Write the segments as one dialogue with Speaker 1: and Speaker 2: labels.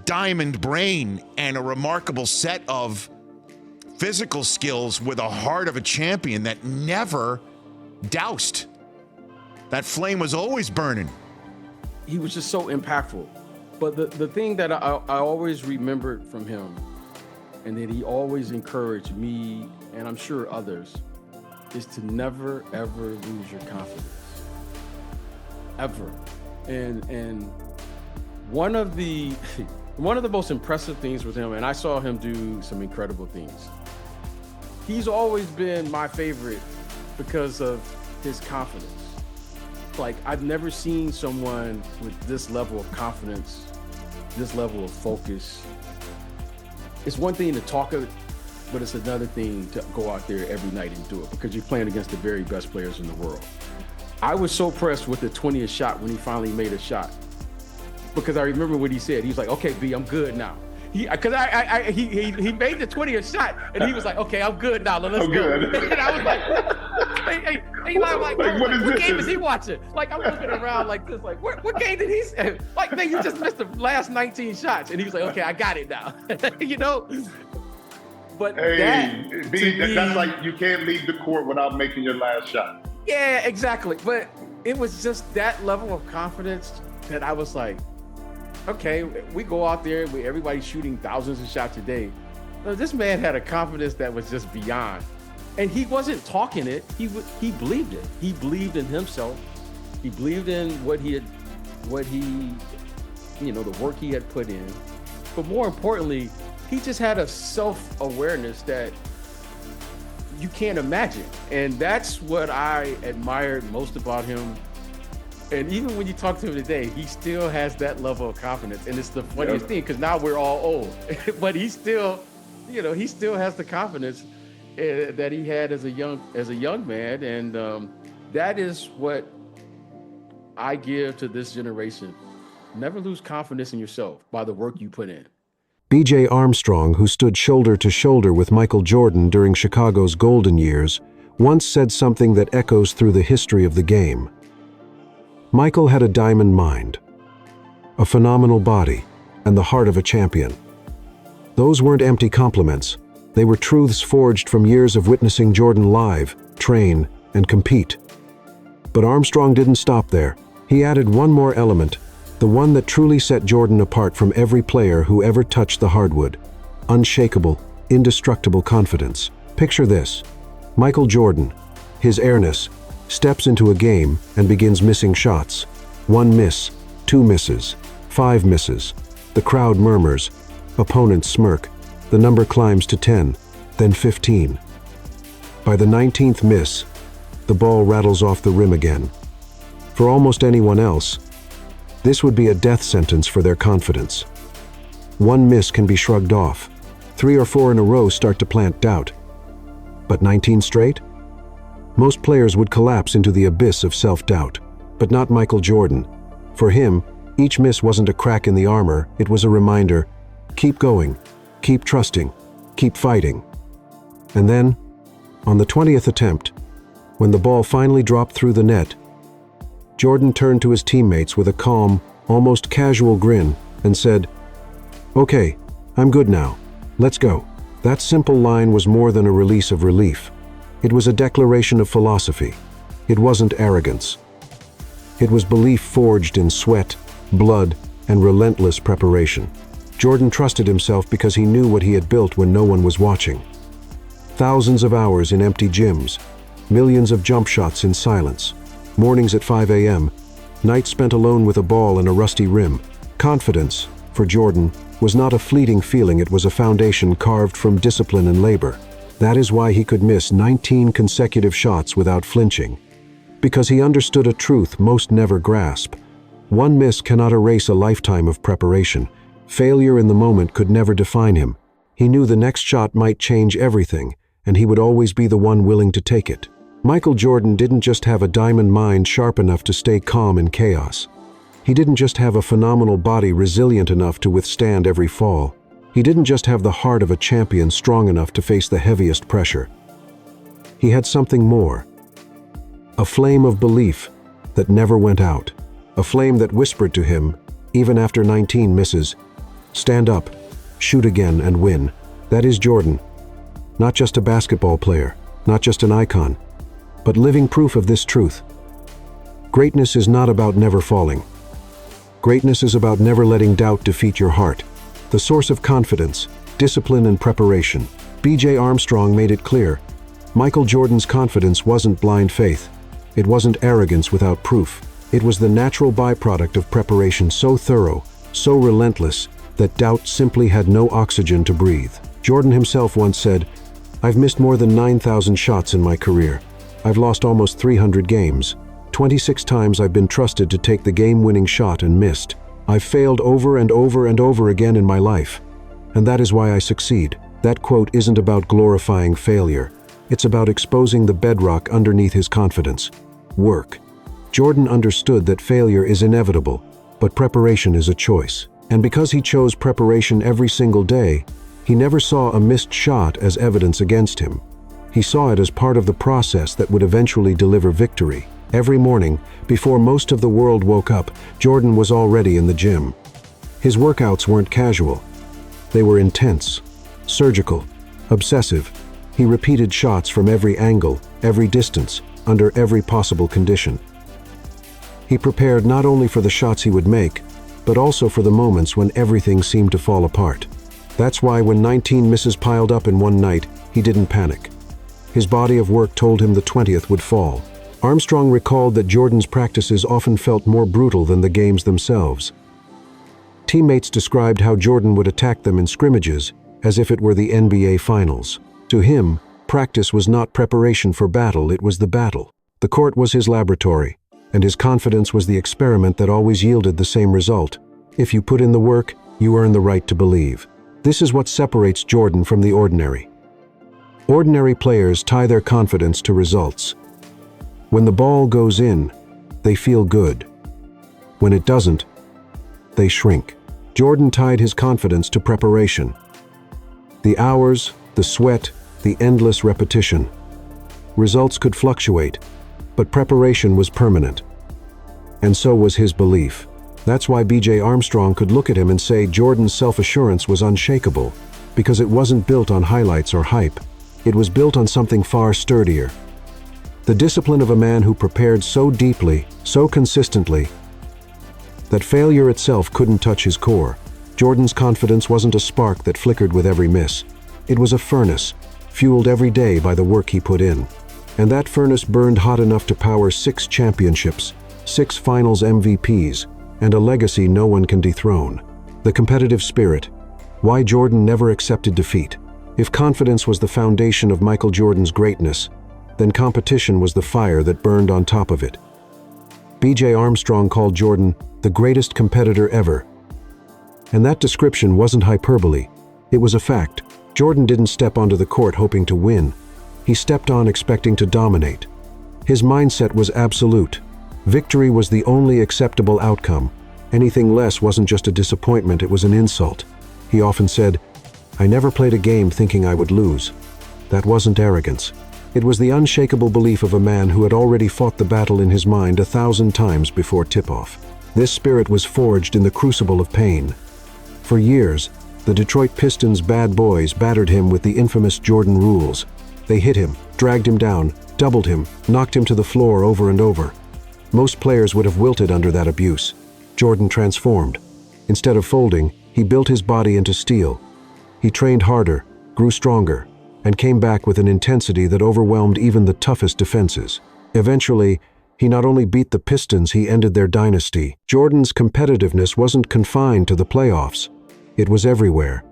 Speaker 1: diamond brain and a remarkable set of physical skills with a heart of a champion that never doused. That flame was always burning.
Speaker 2: He was just so impactful. But the thing that I always remembered from him, and that he always encouraged me, and I'm sure others, is to never, ever lose your confidence. Ever. And one of the most impressive things with him, and I saw him do some incredible things. He's always been my favorite because of his confidence. Like, I've never seen someone with this level of confidence, this level of focus. It's one thing to talk it, but it's another thing to go out there every night and do it, because you're playing against the very best players in the world. I was so impressed with the 20th shot when he finally made a shot, because I remember what he said. He was like, "Okay, B, I'm good now." He made the 20th shot, and he was like, "Okay, I'm good now. Let's go." And I was like, "Hey, what game is he watching?" Like, I'm looking around like this, like, what game did he say? Like, man, you just missed the last 19 shots, and he was like, "Okay, I got it now." You know. But
Speaker 3: that's like, you can't leave the court without making your last shot.
Speaker 2: Yeah, exactly. But it was just that level of confidence that I was like, okay, we go out there, everybody's shooting thousands of shots a day. No, this man had a confidence that was just beyond. And he wasn't talking it, he believed it. He believed in himself. He believed in the work he had put in. But more importantly, he just had a self-awareness that you can't imagine. And that's what I admired most about him. And even when you talk to him today, he still has that level of confidence. And it's the funniest thing, because now we're all old, but he still has the confidence that he had as a young man. And that is what I give to this generation. Never lose confidence in yourself by the work you put in.
Speaker 4: B.J. Armstrong, who stood shoulder to shoulder with Michael Jordan during Chicago's golden years, once said something that echoes through the history of the game. Michael had a diamond mind, a phenomenal body, and the heart of a champion. Those weren't empty compliments. They were truths forged from years of witnessing Jordan live, train, and compete. But Armstrong didn't stop there. He added one more element, the one that truly set Jordan apart from every player who ever touched the hardwood: unshakable, indestructible confidence. Picture this: Michael Jordan, his airness, steps into a game and begins missing shots. 1 miss, 2 misses, 5 misses. The crowd murmurs. Opponents smirk. The number climbs to 10, then 15. By the 19th miss, the ball rattles off the rim again. For almost anyone else, this would be a death sentence for their confidence. 1 miss can be shrugged off. 3 or 4 in a row start to plant doubt. But 19 straight? Most players would collapse into the abyss of self-doubt, but not Michael Jordan. For him, each miss wasn't a crack in the armor, it was a reminder: keep going, keep trusting, keep fighting. And then, on the 20th attempt, when the ball finally dropped through the net, Jordan turned to his teammates with a calm, almost casual grin and said, "Okay, I'm good now. Let's go." That simple line was more than a release of relief. It was a declaration of philosophy. It wasn't arrogance. It was belief forged in sweat, blood, and relentless preparation. Jordan trusted himself because he knew what he had built when no one was watching. Thousands of hours in empty gyms, millions of jump shots in silence, mornings at 5 a.m., nights spent alone with a ball and a rusty rim. Confidence, for Jordan, was not a fleeting feeling, it was a foundation carved from discipline and labor. That is why he could miss 19 consecutive shots without flinching. Because he understood a truth most never grasp. 1 miss cannot erase a lifetime of preparation. Failure in the moment could never define him. He knew the next shot might change everything, and he would always be the one willing to take it. Michael Jordan didn't just have a diamond mind sharp enough to stay calm in chaos. He didn't just have a phenomenal body resilient enough to withstand every fall. He didn't just have the heart of a champion strong enough to face the heaviest pressure. He had something more. A flame of belief that never went out. A flame that whispered to him, even after 19 misses, Stand up, shoot again, and win. That is Jordan. Not just a basketball player, not just an icon, but living proof of this truth. Greatness is not about never falling. Greatness is about never letting doubt defeat your heart. The source of confidence, discipline, and preparation. B.J. Armstrong made it clear. Michael Jordan's confidence wasn't blind faith. It wasn't arrogance without proof. It was the natural byproduct of preparation so thorough, so relentless, that doubt simply had no oxygen to breathe. Jordan himself once said, "I've missed more than 9,000 shots in my career. I've lost almost 300 games. 26 times I've been trusted to take the game-winning shot and missed. I've failed over and over and over again in my life. And that is why I succeed." That quote isn't about glorifying failure. It's about exposing the bedrock underneath his confidence. Work. Jordan understood that failure is inevitable, but preparation is a choice. And because he chose preparation every single day, he never saw a missed shot as evidence against him. He saw it as part of the process that would eventually deliver victory. Every morning, before most of the world woke up, Jordan was already in the gym. His workouts weren't casual. They were intense, surgical, obsessive. He repeated shots from every angle, every distance, under every possible condition. He prepared not only for the shots he would make, but also for the moments when everything seemed to fall apart. That's why when 19 misses piled up in one night, he didn't panic. His body of work told him the 20th would fall. Armstrong recalled that Jordan's practices often felt more brutal than the games themselves. Teammates described how Jordan would attack them in scrimmages, as if it were the NBA Finals. To him, practice was not preparation for battle, it was the battle. The court was his laboratory, and his confidence was the experiment that always yielded the same result. If you put in the work, you earn the right to believe. This is what separates Jordan from the ordinary. Ordinary players tie their confidence to results. When the ball goes in, they feel good. When it doesn't, they shrink. Jordan tied his confidence to preparation. The hours, the sweat, the endless repetition. Results could fluctuate, but preparation was permanent. And so was his belief. That's why B.J. Armstrong could look at him and say Jordan's self-assurance was unshakable, because it wasn't built on highlights or hype. It was built on something far sturdier. The discipline of a man who prepared so deeply, so consistently, that failure itself couldn't touch his core. Jordan's confidence wasn't a spark that flickered with every miss. It was a furnace, fueled every day by the work he put in. And that furnace burned hot enough to power 6 championships, 6 finals MVPs, and a legacy no one can dethrone. The competitive spirit. Why Jordan never accepted defeat. If confidence was the foundation of Michael Jordan's greatness, then competition was the fire that burned on top of it. B.J. Armstrong called Jordan the greatest competitor ever. And that description wasn't hyperbole. It was a fact. Jordan didn't step onto the court hoping to win. He stepped on expecting to dominate. His mindset was absolute. Victory was the only acceptable outcome. Anything less wasn't just a disappointment, it was an insult. He often said, "I never played a game thinking I would lose." That wasn't arrogance. It was the unshakable belief of a man who had already fought the battle in his mind 1,000 times before tip-off. This spirit was forged in the crucible of pain. For years, the Detroit Pistons' bad boys battered him with the infamous Jordan rules. They hit him, dragged him down, doubled him, knocked him to the floor over and over. Most players would have wilted under that abuse. Jordan transformed. Instead of folding, he built his body into steel. He trained harder, grew stronger, and came back with an intensity that overwhelmed even the toughest defenses. Eventually, he not only beat the Pistons, he ended their dynasty. Jordan's competitiveness wasn't confined to the playoffs. It was everywhere.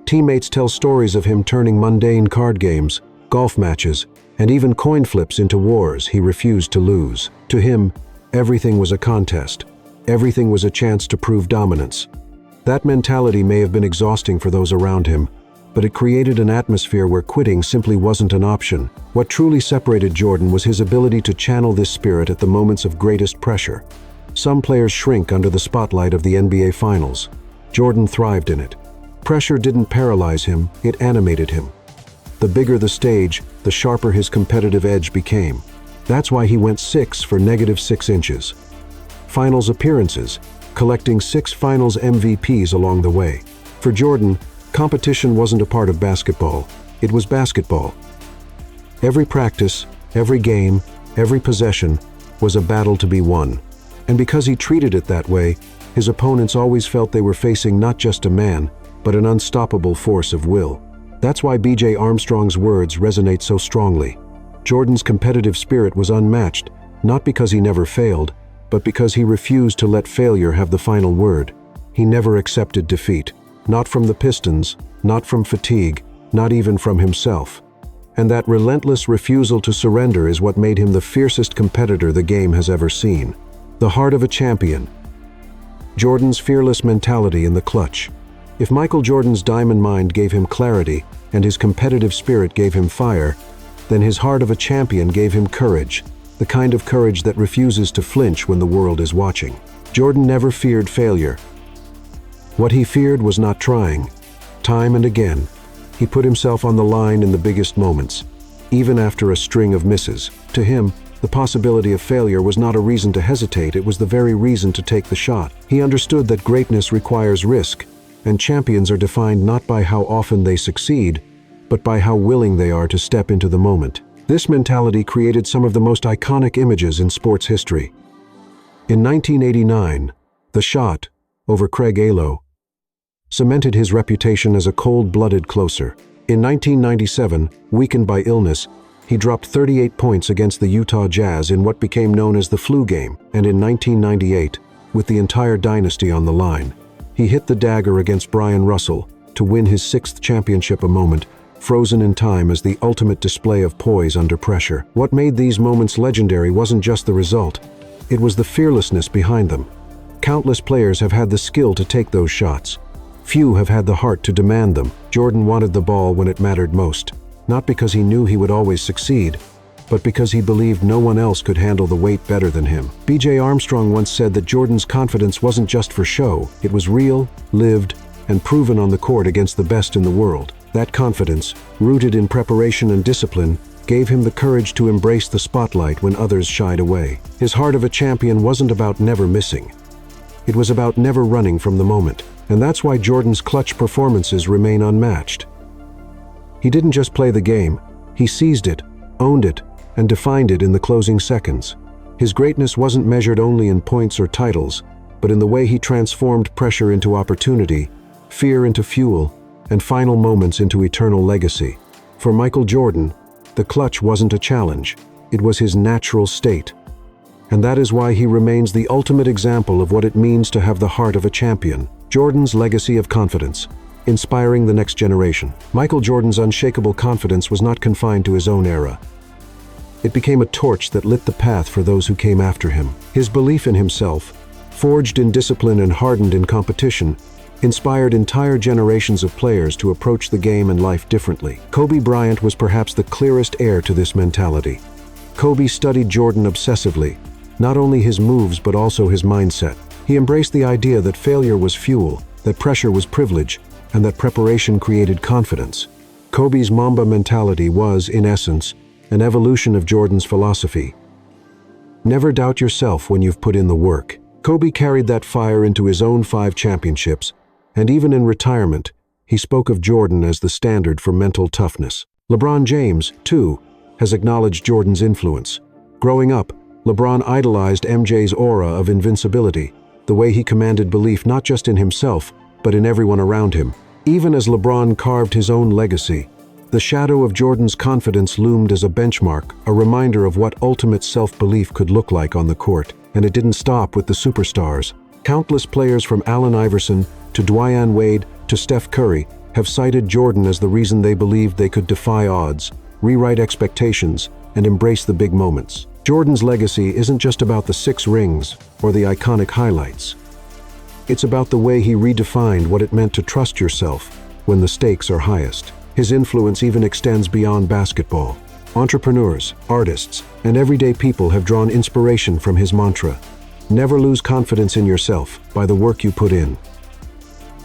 Speaker 4: Teammates tell stories of him turning mundane card games, golf matches, and even coin flips into wars he refused to lose. To him, everything was a contest. Everything was a chance to prove dominance. That mentality may have been exhausting for those around him, but it created an atmosphere where quitting simply wasn't an option. What truly separated Jordan was his ability to channel this spirit at the moments of greatest pressure. Some players shrink under the spotlight of the NBA Finals. Jordan thrived in it. Pressure didn't paralyze him, it animated him. The bigger the stage, the sharper his competitive edge became. That's why he went 6 for -6 inches. Finals appearances, collecting 6 Finals MVPs along the way. For Jordan, competition wasn't a part of basketball. It was basketball. Every practice, every game, every possession was a battle to be won. And because he treated it that way, his opponents always felt they were facing not just a man, but an unstoppable force of will. That's why B.J. Armstrong's words resonate so strongly. Jordan's competitive spirit was unmatched, not because he never failed, but because he refused to let failure have the final word. He never accepted defeat, not from the Pistons, not from fatigue, not even from himself. And that relentless refusal to surrender is what made him the fiercest competitor the game has ever seen. The heart of a champion. Jordan's fearless mentality in the clutch. If Michael Jordan's diamond mind gave him clarity and his competitive spirit gave him fire, then his heart of a champion gave him courage, the kind of courage that refuses to flinch when the world is watching. Jordan never feared failure. What he feared was not trying. Time and again, he put himself on the line in the biggest moments, even after a string of misses. To him, the possibility of failure was not a reason to hesitate, it was the very reason to take the shot. He understood that greatness requires risk, and champions are defined not by how often they succeed, but by how willing they are to step into the moment. This mentality created some of the most iconic images in sports history. In 1989, the shot, over Craig Alo, cemented his reputation as a cold-blooded closer. In 1997, weakened by illness, he dropped 38 points against the Utah Jazz in what became known as the flu game, and in 1998, with the entire dynasty on the line, he hit the dagger against Brian Russell to win his 6th championship, a moment frozen in time as the ultimate display of poise under pressure. What made these moments legendary wasn't just the result, it was the fearlessness behind them. Countless players have had the skill to take those shots. Few have had the heart to demand them. Jordan wanted the ball when it mattered most, not because he knew he would always succeed, but because he believed no one else could handle the weight better than him. B.J. Armstrong once said that Jordan's confidence wasn't just for show, it was real, lived, and proven on the court against the best in the world. That confidence, rooted in preparation and discipline, gave him the courage to embrace the spotlight when others shied away. His heart of a champion wasn't about never missing. It was about never running from the moment, and that's why Jordan's clutch performances remain unmatched. He didn't just play the game, he seized it, owned it, and defined it in the closing seconds. His greatness wasn't measured only in points or titles, but in the way he transformed pressure into opportunity, fear into fuel, and final moments into eternal legacy. For Michael Jordan, the clutch wasn't a challenge, it was his natural state. And that is why he remains the ultimate example of what it means to have the heart of a champion. Jordan's legacy of confidence, inspiring the next generation. Michael Jordan's unshakable confidence was not confined to his own era. It became a torch that lit the path for those who came after him. His belief in himself, forged in discipline and hardened in competition, inspired entire generations of players to approach the game and life differently. Kobe Bryant was perhaps the clearest heir to this mentality. Kobe studied Jordan obsessively, not only his moves but also his mindset. He embraced the idea that failure was fuel, that pressure was privilege, and that preparation created confidence. Kobe's Mamba mentality was, in essence, an evolution of Jordan's philosophy. Never doubt yourself when you've put in the work. Kobe carried that fire into his own 5 championships, and even in retirement, he spoke of Jordan as the standard for mental toughness. LeBron James, too, has acknowledged Jordan's influence. Growing up, LeBron idolized MJ's aura of invincibility, the way he commanded belief not just in himself, but in everyone around him. Even as LeBron carved his own legacy, the shadow of Jordan's confidence loomed as a benchmark, a reminder of what ultimate self-belief could look like on the court. And it didn't stop with the superstars. Countless players from Allen Iverson to Dwyane Wade to Steph Curry have cited Jordan as the reason they believed they could defy odds, rewrite expectations, and embrace the big moments. Jordan's legacy isn't just about the 6 rings or the iconic highlights. It's about the way he redefined what it meant to trust yourself when the stakes are highest. His influence even extends beyond basketball. Entrepreneurs, artists, and everyday people have drawn inspiration from his mantra, never lose confidence in yourself by the work you put in.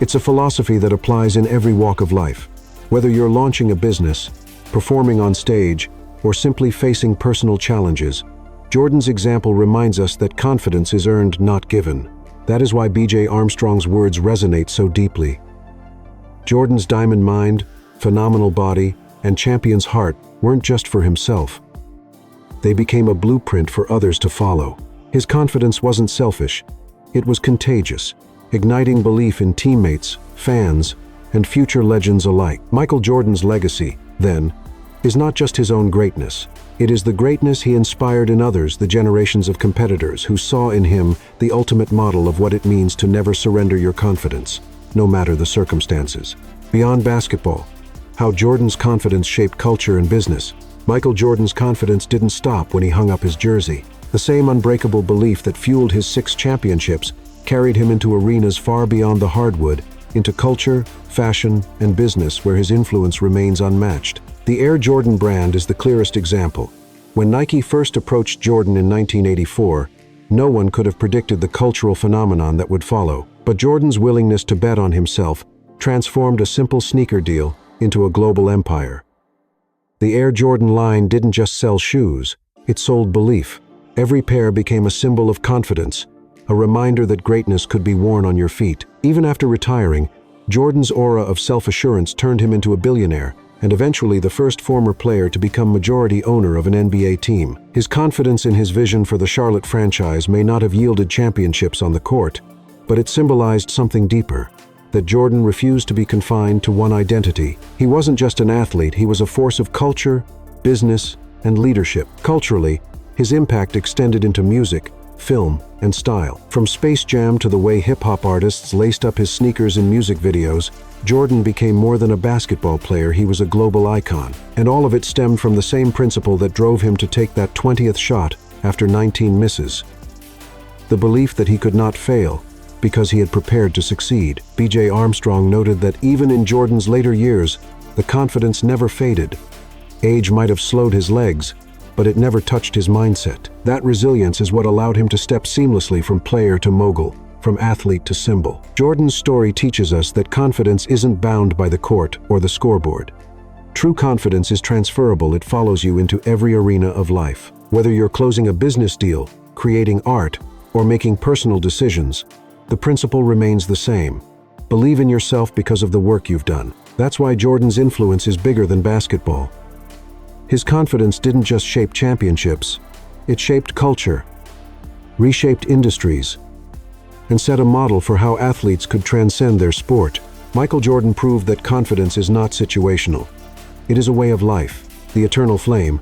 Speaker 4: It's a philosophy that applies in every walk of life. Whether you're launching a business, performing on stage, or simply facing personal challenges, Jordan's example reminds us that confidence is earned, not given. That is why B.J. Armstrong's words resonate so deeply. Jordan's diamond mind, phenomenal body, and champion's heart weren't just for himself. They became a blueprint for others to follow. His confidence wasn't selfish. It was contagious, igniting belief in teammates, fans, and future legends alike. Michael Jordan's legacy, then, is not just his own greatness. It is the greatness he inspired in others, the generations of competitors who saw in him the ultimate model of what it means to never surrender your confidence, no matter the circumstances. Beyond basketball, how Jordan's confidence shaped culture and business. Michael Jordan's confidence didn't stop when he hung up his jersey. The same unbreakable belief that fueled his 6 championships carried him into arenas far beyond the hardwood, into culture, fashion, and business where his influence remains unmatched. The Air Jordan brand is the clearest example. When Nike first approached Jordan in 1984, no one could have predicted the cultural phenomenon that would follow. But Jordan's willingness to bet on himself transformed a simple sneaker deal into a global empire. The Air Jordan line didn't just sell shoes, it sold belief. Every pair became a symbol of confidence, a reminder that greatness could be worn on your feet. Even after retiring, Jordan's aura of self-assurance turned him into a billionaire, and eventually the first former player to become majority owner of an NBA team. His confidence in his vision for the Charlotte franchise may not have yielded championships on the court, but it symbolized something deeper, that Jordan refused to be confined to one identity. He wasn't just an athlete, he was a force of culture, business, and leadership. Culturally, his impact extended into music, film, and style. From Space Jam to the way hip-hop artists laced up his sneakers in music videos, Jordan became more than a basketball player, he was a global icon. And all of it stemmed from the same principle that drove him to take that 20th shot after 19 misses. The belief that he could not fail, because he had prepared to succeed. B.J. Armstrong noted that even in Jordan's later years, the confidence never faded. Age might have slowed his legs, but it never touched his mindset. That resilience is what allowed him to step seamlessly from player to mogul, from athlete to symbol. Jordan's story teaches us that confidence isn't bound by the court or the scoreboard. True confidence is transferable, it follows you into every arena of life. Whether you're closing a business deal, creating art, or making personal decisions, the principle remains the same. Believe in yourself because of the work you've done. That's why Jordan's influence is bigger than basketball. His confidence didn't just shape championships, it shaped culture, reshaped industries, and set a model for how athletes could transcend their sport. Michael Jordan proved that confidence is not situational. It is a way of life, the eternal flame.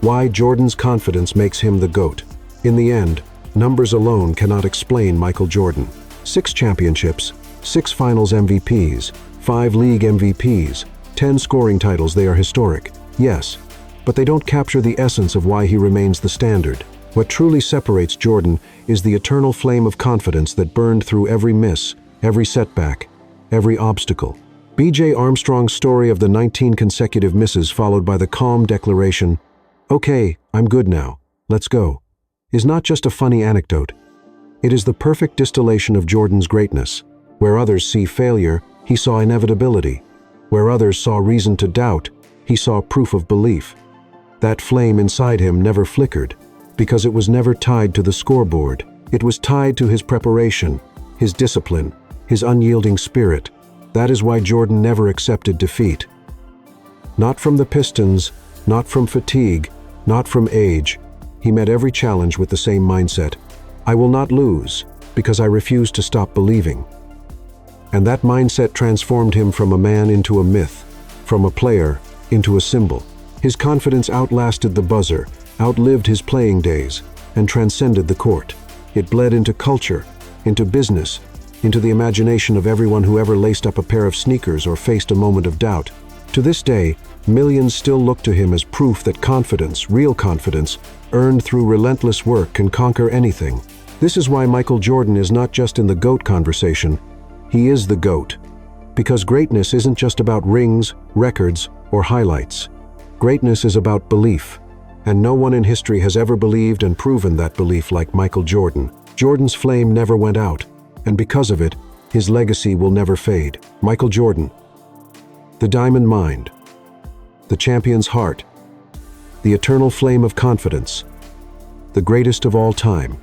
Speaker 4: Why Jordan's confidence makes him the GOAT. In the end, numbers alone cannot explain Michael Jordan. 6 championships, 6 finals MVPs, 5 league MVPs, 10 scoring titles, they are historic. Yes, but they don't capture the essence of why he remains the standard. What truly separates Jordan is the eternal flame of confidence that burned through every miss, every setback, every obstacle. B.J. Armstrong's story of the 19 consecutive misses followed by the calm declaration, "Okay, I'm good now, let's go," is not just a funny anecdote. It is the perfect distillation of Jordan's greatness. Where others see failure, he saw inevitability. Where others saw reason to doubt, he saw proof of belief. That flame inside him never flickered, because it was never tied to the scoreboard. It was tied to his preparation, his discipline, his unyielding spirit. That is why Jordan never accepted defeat. Not from the Pistons, not from fatigue, not from age. He met every challenge with the same mindset. I will not lose, because I refuse to stop believing. And that mindset transformed him from a man into a myth, from a player into a symbol. His confidence outlasted the buzzer, outlived his playing days, and transcended the court. It bled into culture, into business, into the imagination of everyone who ever laced up a pair of sneakers or faced a moment of doubt. To this day, millions still look to him as proof that confidence, real confidence, earned through relentless work can conquer anything. This is why Michael Jordan is not just in the GOAT conversation, he is the GOAT. Because greatness isn't just about rings, records, or highlights. Greatness is about belief, and no one in history has ever believed and proven that belief like Michael Jordan. Jordan's flame never went out, and because of it, his legacy will never fade. Michael Jordan, the diamond mind, the champion's heart, the eternal flame of confidence, the greatest of all time.